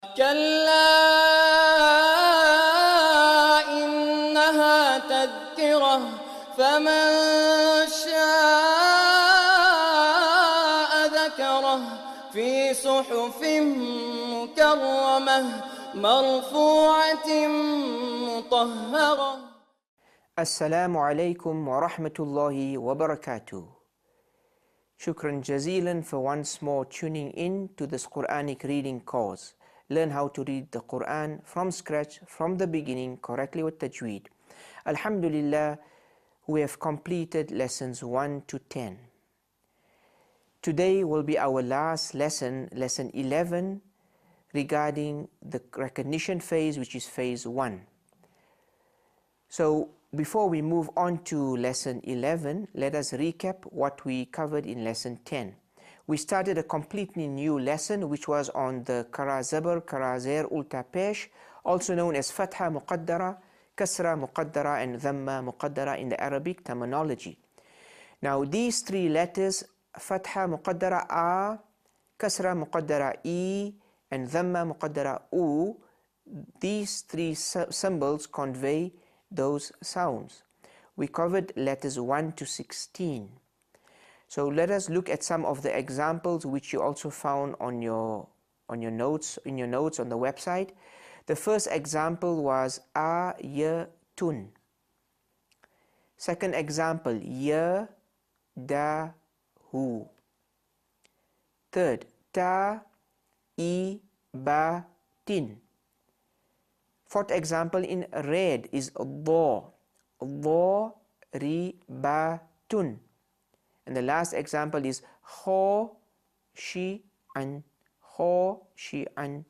كلا إنها تذكرة فمن شاء ذكره في صحف مكرمة مرفوعة مطهرة. Assalamu alaikum wa rahmatullahi wa barakatuh. Shukran jazilan for once more tuning in to this Quranic reading course. Learn how to read the Quran from scratch, from the beginning, correctly with tajweed. Alhamdulillah, we have completed lessons 1 to 10. Today will be our last lesson, lesson 11, regarding the recognition phase, which is phase 1. So, before we move on to lesson 11, let us recap what we covered in lesson 10. We started a completely new lesson which was on the Kara Zabar, Kara Zair, Ulta Pesh, also known as Fatha Muqaddara, Kasra Muqaddara and Dhamma Muqaddara in the Arabic terminology. Now these three letters, Fatha Muqaddara A, Kasra Muqaddara E, and Dhamma Muqaddara U, these three symbols convey those sounds. We covered letters 1 to 16. So let us look at some of the examples which you also found on your notes on the website. The first example was ayatun. Second example, ya da hu. Third, ta I ba tin. Fourth example in red is dha, ribatun. And the last example is khashi'an, khashi'an.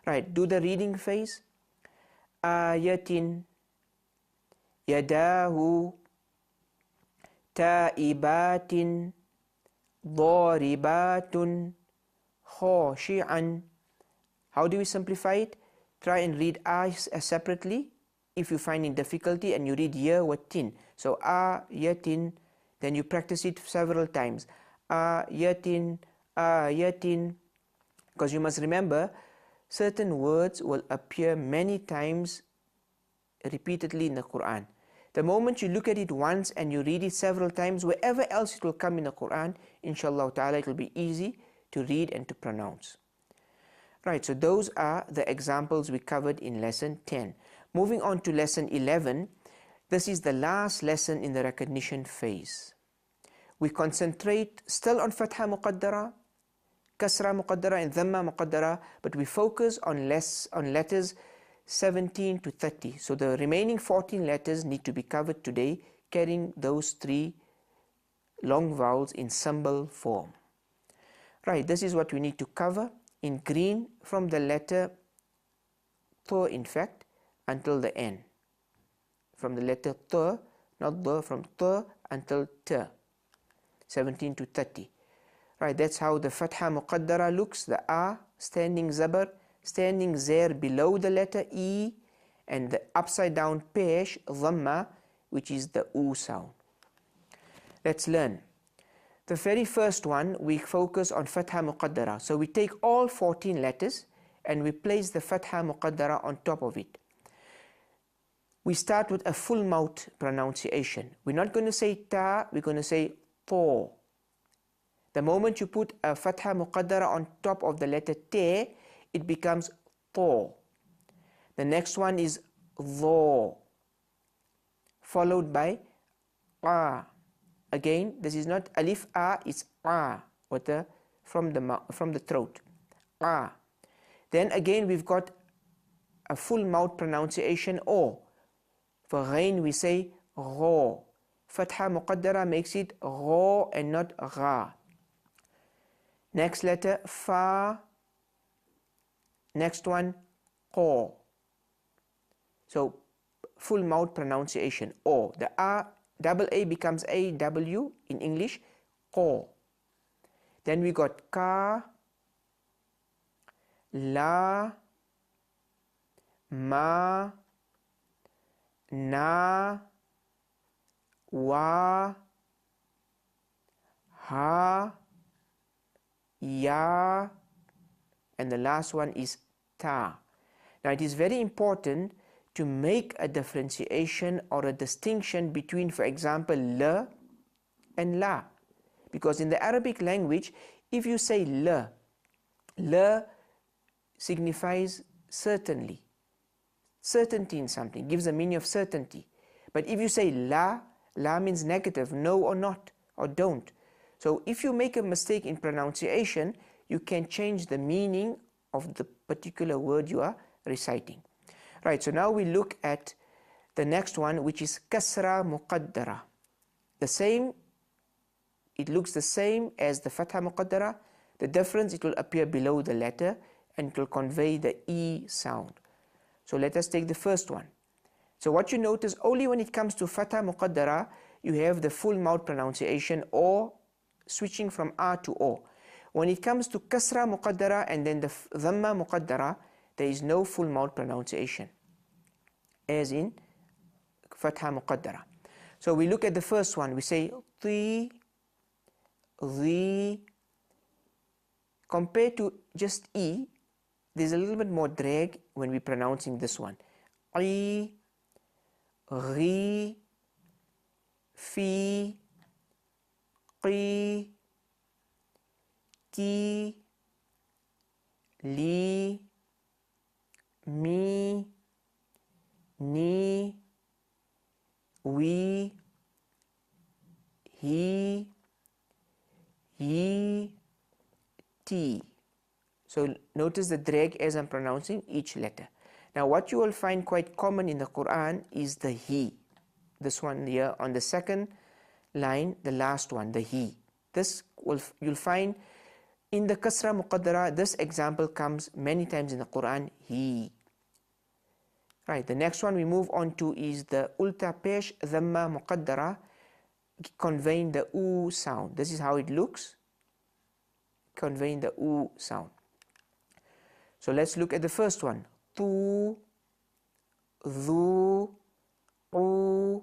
Right, do the reading phase. Ayatin, yadahu, taibatin, dharibatun, khashi'an. How do we simplify it? Try and read separately if you find in difficulty, and you read ya with tin. So ayatin, then you practice it several times. Ayatin, ayatin. Because you must remember, certain words will appear many times repeatedly in the Quran. The moment you look at it once and you read it several times, wherever else it will come in the Quran, inshallah ta'ala, it will be easy to read and to pronounce. Right, so those are the examples we covered in lesson 10. Moving on to lesson 11, this is the last lesson in the recognition phase. We concentrate still on Fatha Muqaddara, Kasra Muqaddara and Dhamma Muqaddara, but we focus on letters 17 to 30. So the remaining 14 letters need to be covered today, carrying those three long vowels in symbol form. Right, this is what we need to cover. In green, from the letter T, in fact, until the N. From the letter T, not the, from T until T. 17 to 30. Right, that's how the Fatha Muqaddara looks. The A, standing Zabar, standing Zair below the letter E, and the upside down Pesh, Dhamma, which is the U sound. Let's learn. The very first one, we focus on Fatha Muqaddara. So we take all 14 letters and we place the Fatha Muqaddara on top of it. We start with a full mouth pronunciation. We're not going to say ta, we're going to say to. The moment you put a Fatha Muqaddara on top of the letter te, it becomes to. The next one is dho, followed by a. Again, this is not alif a, it's a, from the throat. A. Then again we've got a full mouth pronunciation o. For ghain we say gho. Fatha Muqaddara makes it gho and not gha. Next letter fa. Next one qa. So full mouth pronunciation o. The a, double A becomes AW in English, qa. Then we got ka, la, ma, na, wa, ha, ya, and the last one is ta. Now it is very important to make a differentiation or a distinction between, for example, la and la. Because in the Arabic language, if you say la signifies certainty in something, gives a meaning of certainty. But if you say la means negative, no or not, or don't. So if you make a mistake in pronunciation, you can change the meaning of the particular word you are reciting. Right, so now we look at the next one, which is kasra muqaddara. It looks the same as the fatha muqaddara. The difference, it will appear below the letter and it will convey the E sound. So let us take the first one. So what you notice, only when it comes to fatha muqaddara, you have the full mouth pronunciation or switching from A to O. When it comes to kasra muqaddara and then the dhamma muqaddara, there is no full mouth pronunciation, as in fatha muqaddara. So we look at the first one, we say ti, the. Compared to just E, there's a little bit more drag when we're pronouncing this one. I, ri, fi, qi, ki, li, mi, ni, we, he, ye, T. So notice the drag as I'm pronouncing each letter. Now what you will find quite common in the Quran is the he. This one here on the second line, the last one, the he. You'll find in the kasra muqaddara, this example comes many times in the Quran, he. Right, the next one we move on to is the ulta pesh dhamma muqaddara, conveying the oo sound. This is how it looks, conveying the oo sound. So let's look at the first one. Tu, dhu, u,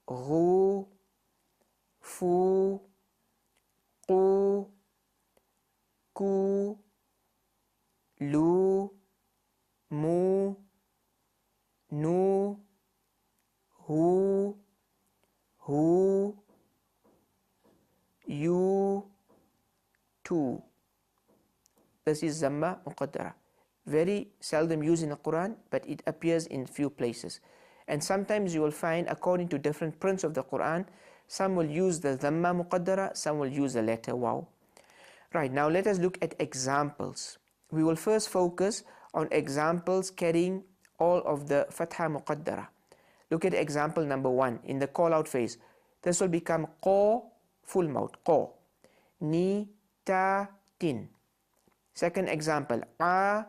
ghu, fu, qu, ku, lu, mu, nu, hu, you, tu. This is dhamma muqaddara. Very seldom used in the Quran, but it appears in few places. And sometimes you will find, according to different prints of the Quran, some will use the dhamma muqaddara, some will use the letter waw. Right, now let us look at examples. We will first focus on examples carrying all of the fatha muqaddara. Look at example number 1 in the call out phase. This will become qa, full mouth, qa. Ni, ta, tin. Second example, a,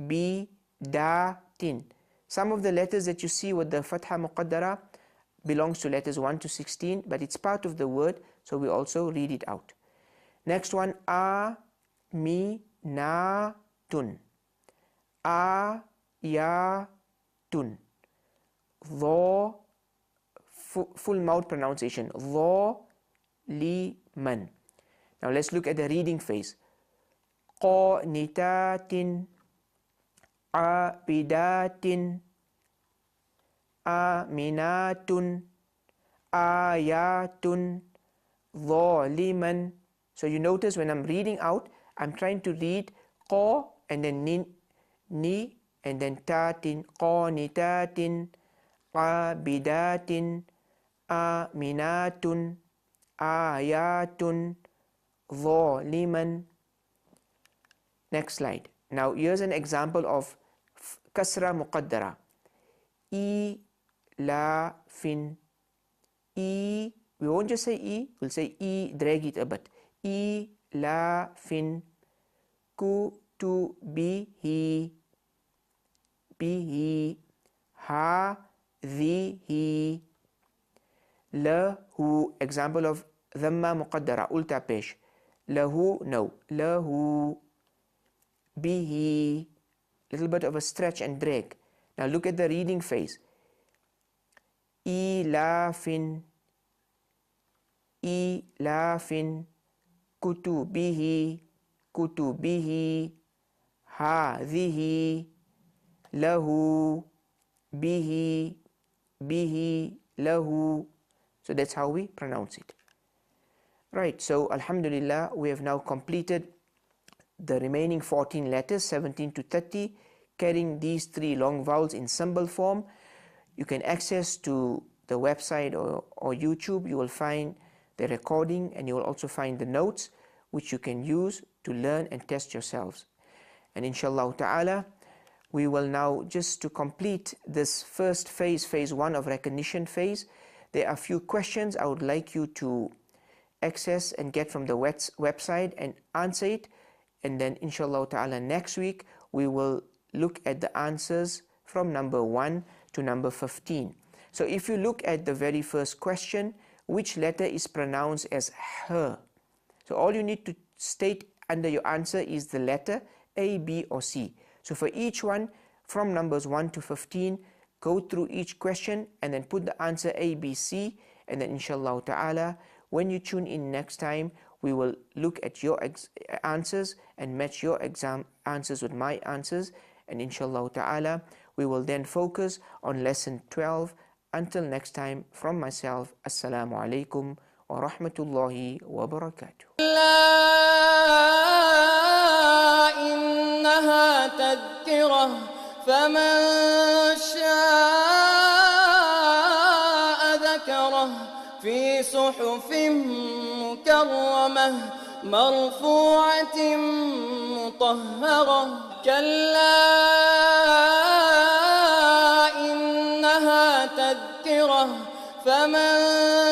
b, da, tin. Some of the letters that you see with the fatha muqaddara belongs to letters 1 to 16, but it's part of the word, so we also read it out. Next one, a, mi, na, tun. A, ya, tun. Dho, full mouth pronunciation, dho, li, man. Now let's look at the reading phase. Qanitatin, abidatin, aminatun, ayatun, zaliman. So you notice when I'm reading out, I'm trying to read qa and then ni and then tatin, qanitatin, abidatin, aminatun, ayatun, zaliman. Next slide. Now here's an example of kasra muqaddara. E, la, fin. E, we won't just say E, we'll say E, drag it a bit. E, la, fin. Ku, tu, bihi. Bihi. Ha, dhihi. Lahu, example of dhamma muqaddara, ulta pesh. Lahu, no. Lahu. Bihi, little bit of a stretch and drag. Now look at the reading phase. Ilafin, ilafin, kutubihi, kutubihi, هذه له به به له. So that's how we pronounce it. Right, so Alhamdulillah, we have now completed the remaining 14 letters, 17 to 30, carrying these 3 long vowels in symbol form. You can access to the website or YouTube. You will find the recording, and you will also find the notes which you can use to learn and test yourselves. And inshallah ta'ala, we will now, just to complete this first phase, phase 1 of recognition phase, there are a few questions I would like you to access and get from the website and answer it. And then inshallah ta'ala next week we will look at the answers from number 1 to number 15. So if you look at the very first question, which letter is pronounced as her? So all you need to state under your answer is the letter A, B or C. So for each one from numbers 1 to 15, go through each question and then put the answer A, B, C, and then inshallah ta'ala, when you tune in next time, we will look at your answers and match your exam answers with my answers, and inshallah ta'ala, we will then focus on lesson 12. Until next time, from myself, Assalamu alaikum wa rahmatullahi wa barakatuh. إنها تذكرة فمن شاء ذكره في صحف مكرمة مرفوعة مطهرة كلا إنها تذكرة فمن